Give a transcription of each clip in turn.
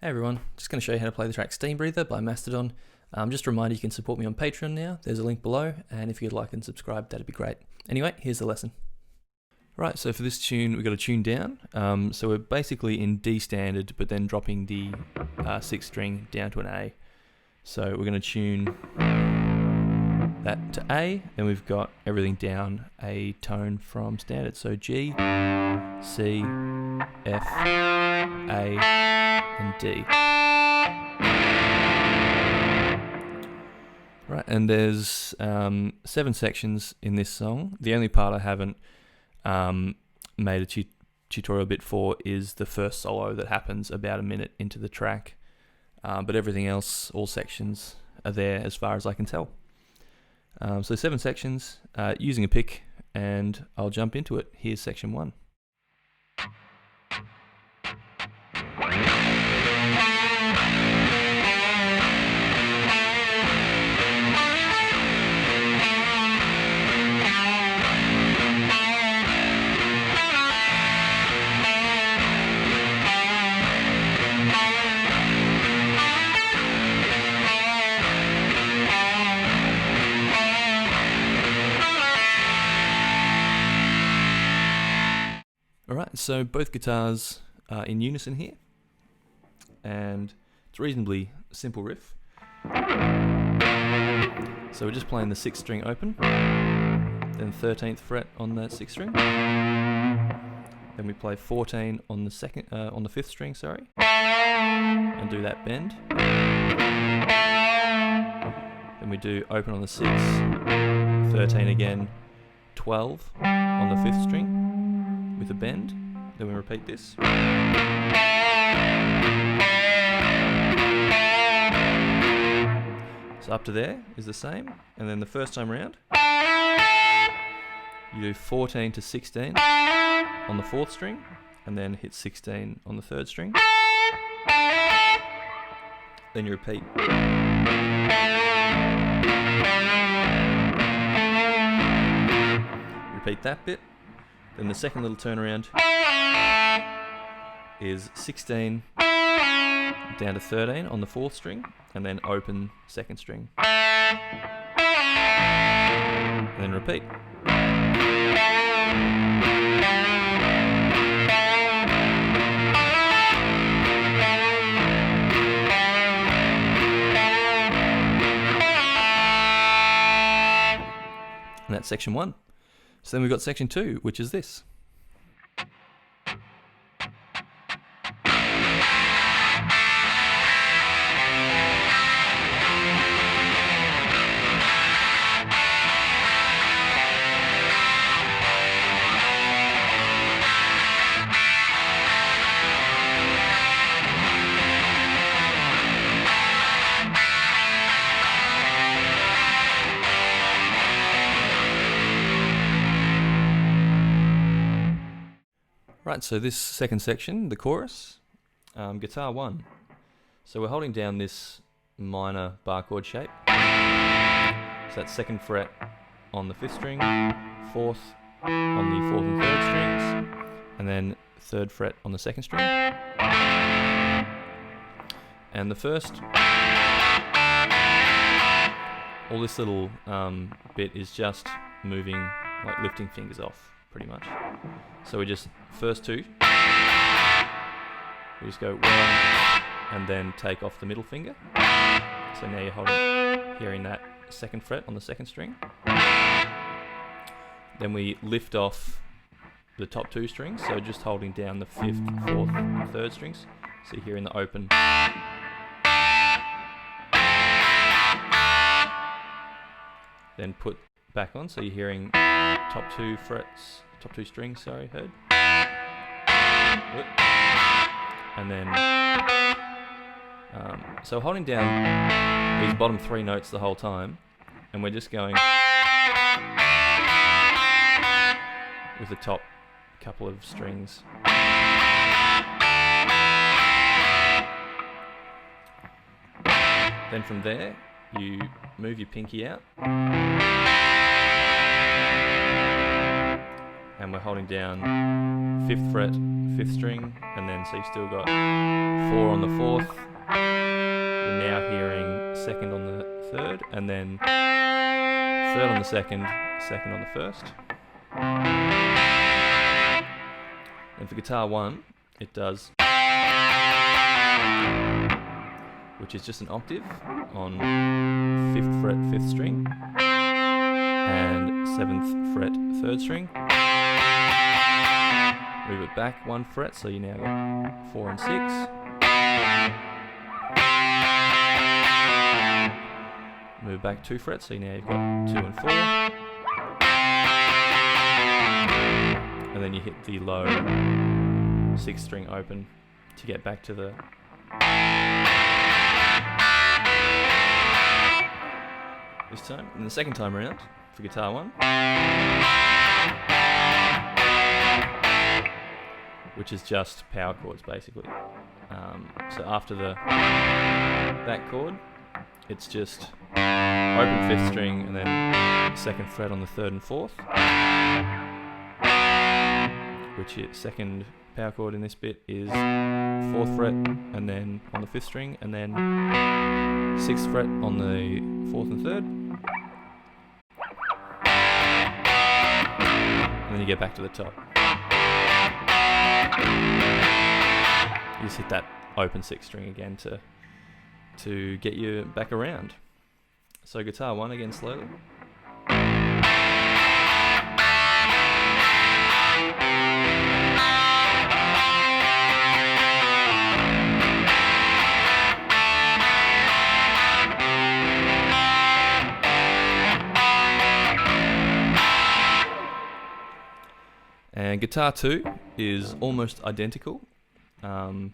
Hey everyone, just going to show you how to play the track Steambreather by Mastodon. Just a reminder, you can support me on Patreon now. There's a link below, and if you'd like and subscribe, that'd be great. Anyway, here's the lesson. Right, so for this tune, we've got a tune down. So we're basically in D standard, but then dropping the 6th string down to an A. So we're going to tune that to A, then we've got everything down a tone from standard. So G, C, F, A, and D. Right, and there's 7 sections in this song. The only part I haven't made a tutorial bit for is the first solo that happens about a minute into the track. But everything else, all sections, are there as far as I can tell. So 7 sections, using a pick, and I'll jump into it. Here's section 1. Alright, so both guitars are in unison here, and it's a reasonably simple riff. So we're just playing the 6th string open, then 13th fret on that 6th string, then we play 14 on the 5th string, sorry, and do that bend. Then we do open on the 6th, 13 again, 12 on the 5th string, with a bend, then we repeat this. So up to there is the same, and then the first time round, you do 14 to 16 on the 4th string, and then hit 16 on the 3rd string. Then you repeat. Repeat that bit. Then the second little turnaround is 16 down to 13 on the 4th string, and then open 2nd string. And then repeat. And that's section 1. So then we've got section 2, which is this. Right, so this second section, the chorus, guitar 1. So we're holding down this minor bar chord shape. So that's 2nd fret on the 5th string, 4th on the 4th and 3rd strings, and then 3rd fret on the 2nd string. And the first, all this little bit is just moving, like lifting fingers off, pretty much. So we just, first 2, we just go 1, and then take off the middle finger. So now you're hearing that 2nd fret on the 2nd string. Then we lift off the top 2 strings, so just holding down the 5th, 4th, and 3rd strings. So you're hearing the open. Then put back on, so you're hearing top 2 frets, top 2 strings, sorry, heard. And then, so holding down these bottom 3 notes the whole time, and we're just going with the top couple of strings. Then from there, you move your pinky out, and we're holding down 5th fret, 5th string, and then so you've still got 4 on the 4th. You're now hearing 2nd on the 3rd, and then 3rd on the 2nd, 2nd on the 1st. And for guitar 1, it does, which is just an octave on 5th fret, 5th string, and 7th fret, 3rd string. Move it back 1 fret, so you now got 4 and 6. Move back 2 frets, so now you've got 2 and 4. And then you hit the low 6th string open to get back to the this time. And the second time around for guitar 1, which is just power chords basically. So after that chord, it's just open 5th string and then 2nd fret on the 3rd and 4th, which is 2nd power chord in this bit is 4th fret and then on the 5th string, and then 6th fret on the 4th and 3rd, and then you get back to the top. You just hit that open 6th string again to get you back around. So guitar 1 again slowly. And guitar 2 is almost identical, so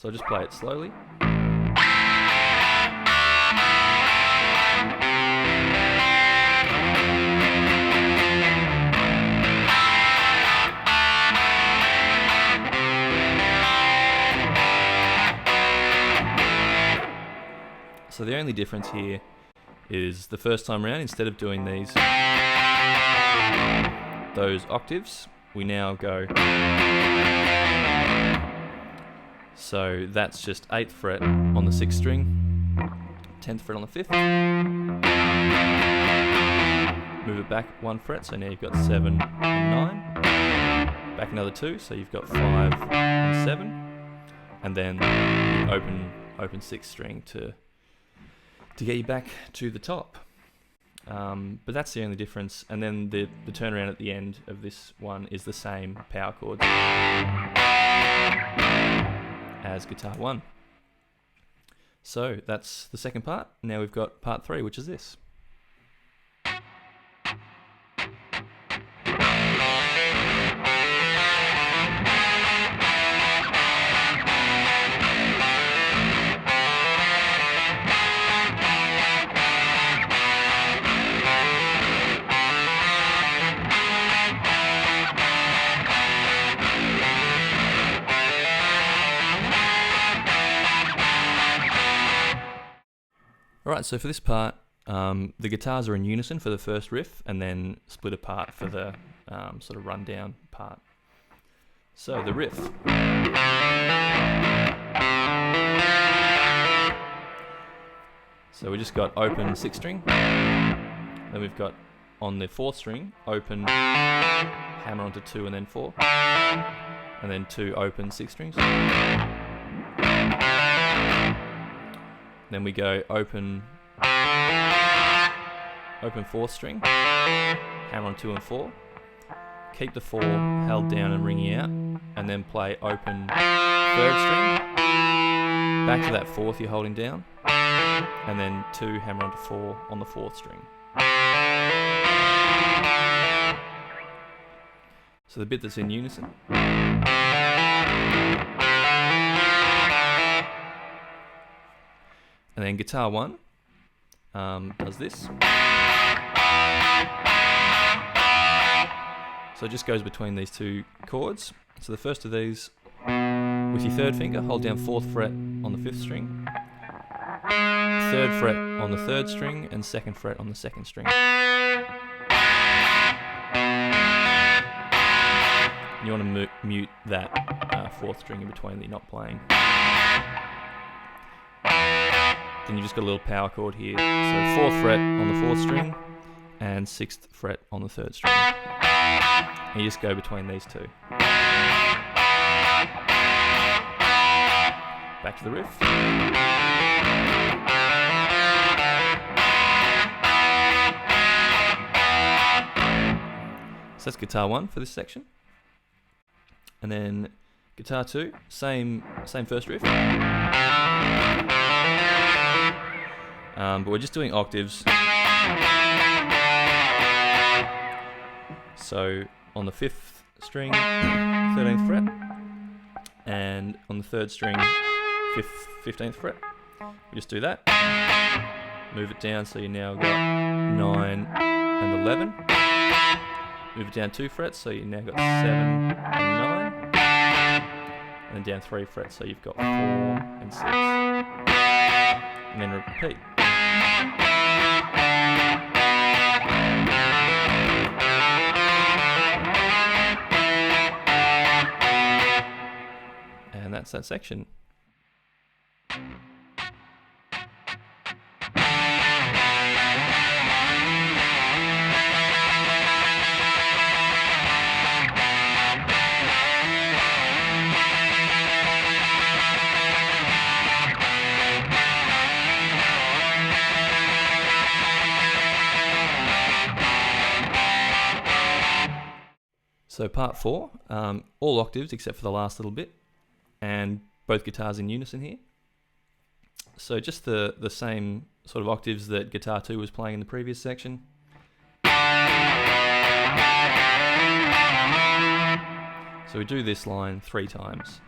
I'll just play it slowly. So the only difference here is the first time around, instead of doing those octaves, we now go. So that's just 8th fret on the 6th string, 10th fret on the 5th. Move it back 1 fret, so now you've got 7 and 9. Back another 2, so you've got 5 and 7. And then the open 6th string to get you back to the top. But that's the only difference. And then the turnaround at the end of this one is the same power chords as guitar 1. So that's the second part. Now we've got part 3, which is this. Alright, so for this part, the guitars are in unison for the first riff and then split apart for the sort of rundown part. So the riff. So we just got open 6th string, then we've got on the 4th string, open, hammer onto 2 and then 4, and then 2 open 6th strings. Then we go open 4th string, hammer on 2 and 4, keep the 4 held down and ringing out, and then play open 3rd string, back to that 4th you're holding down, and then 2 hammer onto 4 on the 4th string. So the bit that's in unison. And then guitar 1 does this. So it just goes between these two chords. So the first of these, with your 3rd finger, hold down 4th fret on the 5th string, 3rd fret on the 3rd string, and 2nd fret on the 2nd string. And you want to mute that 4th string in between that you're not playing. Then you just got a little power chord here. So 4th fret on the 4th string and 6th fret on the 3rd string. And you just go between these two. Back to the riff. So that's guitar 1 for this section. And then guitar 2, same first riff. But we're just doing octaves. So on the 5th string, 13th fret, and on the 3rd string, 15th fret. We just do that. Move it down so you now got 9 and 11. Move it down 2 frets so you now got 7 and 9. And then down 3 frets so you've got 4 and 6. And then repeat. And that's that section. So part 4, all octaves except for the last little bit, and both guitars in unison here. So just the same sort of octaves that guitar 2 was playing in the previous section. So we do this line 3 times.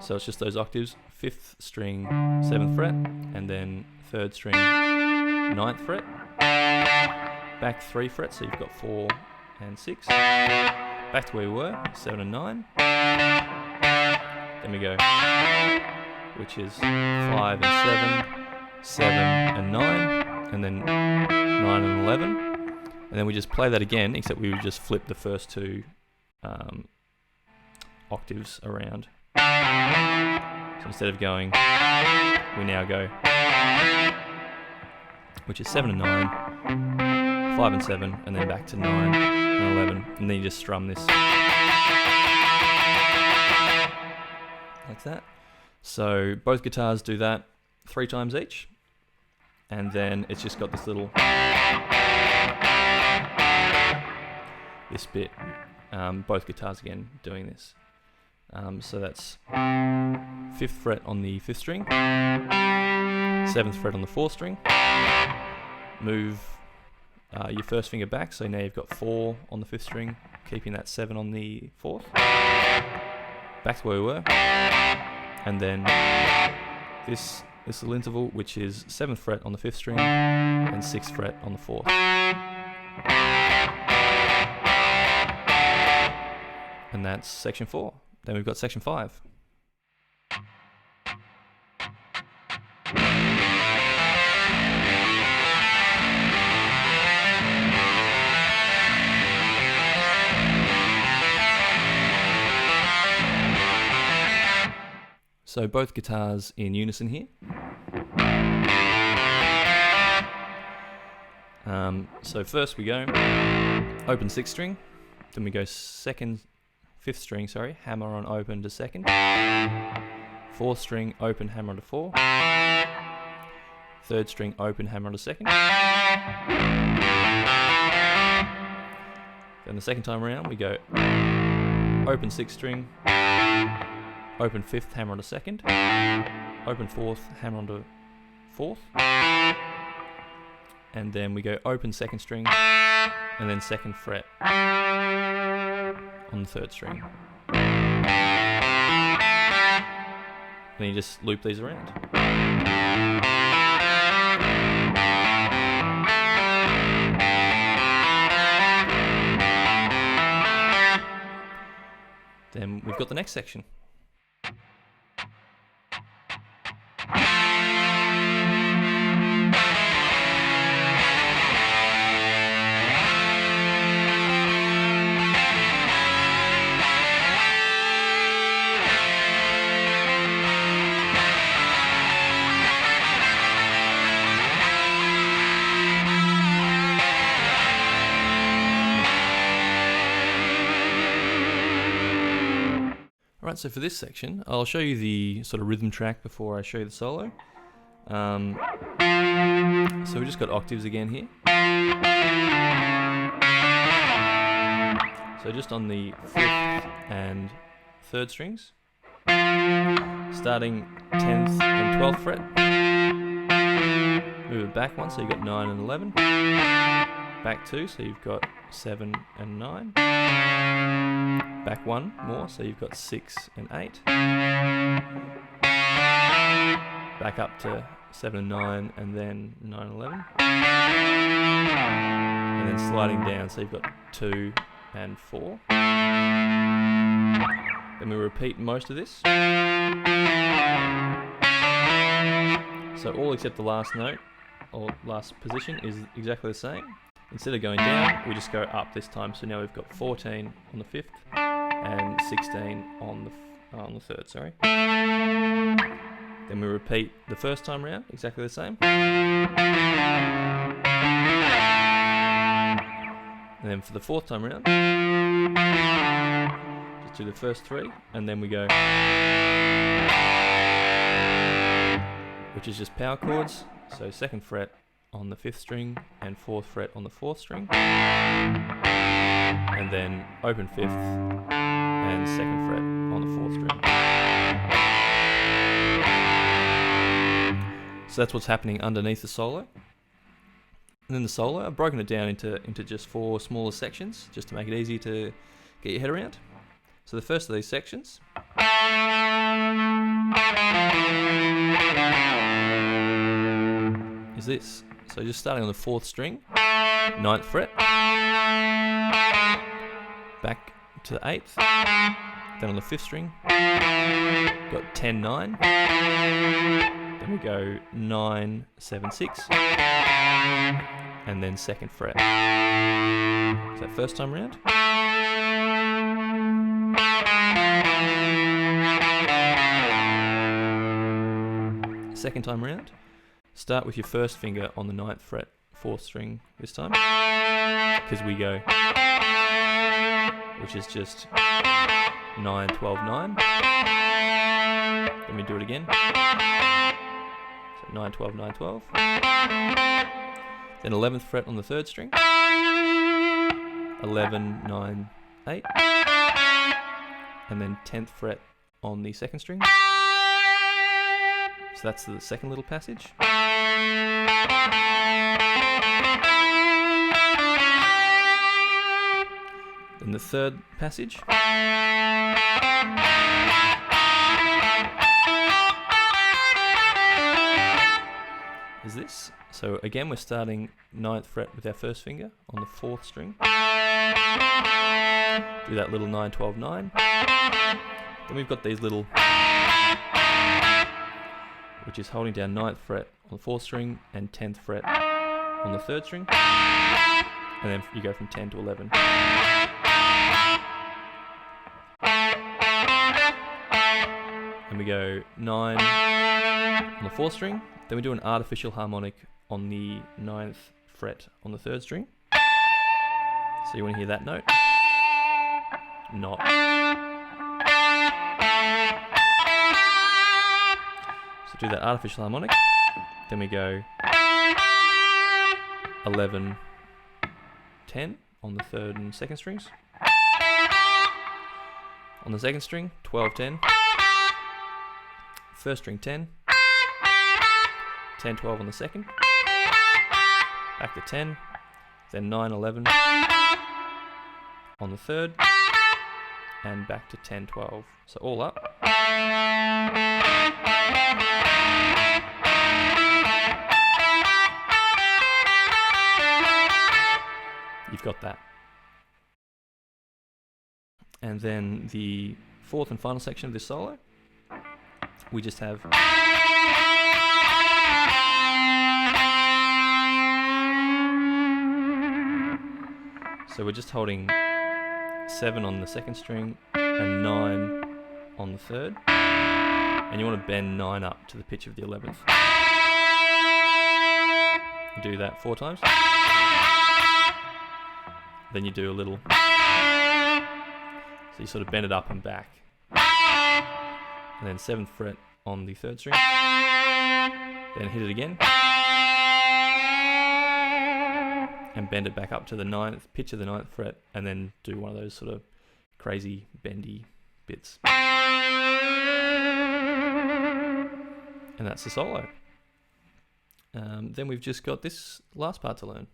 So it's just those octaves, 5th string, 7th fret, and then 3rd string, 9th fret. Back 3 frets, so you've got 4 and 6. Back to where we were, 7 and 9. Then we go, which is 5 and 7, 7 and 9, and then 9 and 11. And then we just play that again, except we would just flip the first 2 octaves around. So instead of going, we now go, which is 7 and 9, 5 and 7, and then back to 9 and 11, and then you just strum this like that. So both guitars do that 3 times each, and then it's just got this little this bit. Both guitars again doing this. So that's 5th fret on the 5th string, 7th fret on the 4th string. Move your first finger back, so now you've got 4 on the 5th string, keeping that 7 on the 4th. Back to where we were, and then this little interval, which is 7th fret on the 5th string and 6th fret on the 4th. And that's section 4. Then we've got section 5. So both guitars in unison here. So first we go open 6th string, then we go 5th string, hammer on open to 2nd, 4th string open hammer to 4, 3rd string open hammer to 2nd. Then the second time around we go open 6th string, open 5th hammer on to 2nd, open 4th hammer on to 4th, and then we go open 2nd string, and then 2nd fret on the 3rd string. Then you just loop these around. Then we've got the next section. Right, so for this section, I'll show you the sort of rhythm track before I show you the solo. So we just got octaves again here. So just on the 5th and 3rd strings, starting 10th and 12th fret, move it back one, so you've got 9 and 11, back 2, so you've got 7 and 9, back 1 more, so you've got 6 and 8, back up to 7 and 9, and then 9 and 11, and then sliding down, so you've got 2 and 4. Then we repeat most of this. So all except the last note, or last position, is exactly the same. Instead of going down, we just go up this time. So now we've got 14 on the 5th and 16 on the 3rd, sorry. Then we repeat the first time round, exactly the same. And then for the 4th time round, just do the first 3, and then we go, which is just power chords. So 2nd fret on the 5th string and 4th fret on the 4th string, and then open 5th and 2nd fret on the 4th string. So that's what's happening underneath the solo. And then the solo, I've broken it down into just 4 smaller sections, just to make it easy to get your head around. So the first of these sections is this. So just starting on the 4th string, 9th fret, back to the 8th, then on the 5th string, got 10, 9, then we go 9, 7, 6, and then 2nd fret. Is that first time round? Second time round, start with your first finger on the 9th fret, 4th string this time, because we go, which is just 9, 12, 9. Then we do it again. So 9, 12, 9, 12. Then 11th fret on the 3rd string, 11, 9, 8, and then 10th fret on the 2nd string. So that's the second little passage. Then the third passage. Is this. So again, we're starting 9th fret with our first finger on the 4th string. Do that little 9, 12, 9. Then we've got these little, which is holding down 9th fret on the 4th string and 10th fret on the 3rd string. And then you go from 10 to 11. And we go 9 on the 4th string. Then we do an artificial harmonic on the 9th fret on the 3rd string. So you want to hear that note? Not. So do that artificial harmonic. Then we go 11, 10 on the 3rd and 2nd strings. On the 2nd string, 12, 10. 1st string, 10. 10, 12 on the 2nd. Back to 10. Then 9, 11 on the 3rd. And back to 10, 12. So all up. You've got that. And then the 4th and final section of this solo, we just have so we're just holding 7 on the 2nd string and 9 on the 3rd, and you want to bend 9 up to the pitch of the 11th. You do that 4 times. Then you do a little, so you sort of bend it up and back. and then 7th fret on the 3rd string, then hit it again, and bend it back up to the 9th, pitch of the 9th fret, and then do one of those sort of crazy bendy bits. And that's the solo. Then we've just got this last part to learn.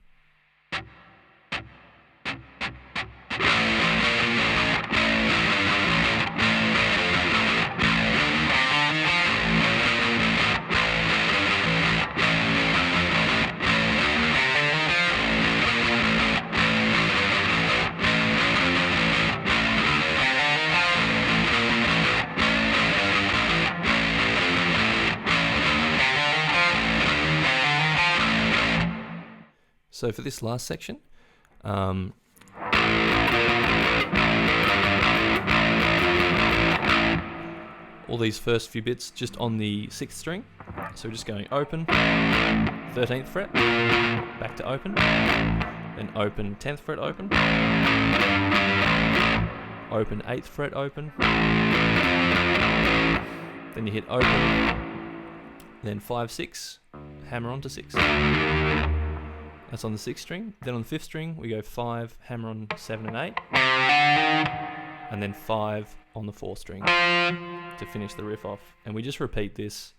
So for this last section, all these first few bits just on the 6th string. So we're just going open, 13th fret, back to open, then open 10th fret open, open 8th fret open, then you hit open, then 5, 6, hammer on to 6. That's on the 6th string. Then on the 5th string, we go 5, hammer on 7 and 8, and then 5 on the 4th string to finish the riff off. And we just repeat this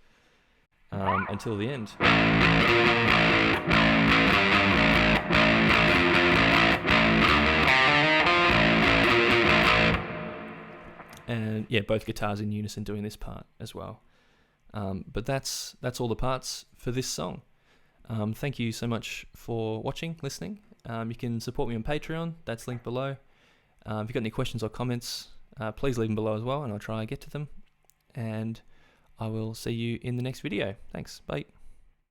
until the end. And yeah, both guitars in unison doing this part as well. But that's all the parts for this song. Thank you so much for watching, listening. You can support me on Patreon, that's linked below. If you've got any questions or comments, please leave them below as well, and I'll try and get to them. And I will see you in the next video. Thanks, bye.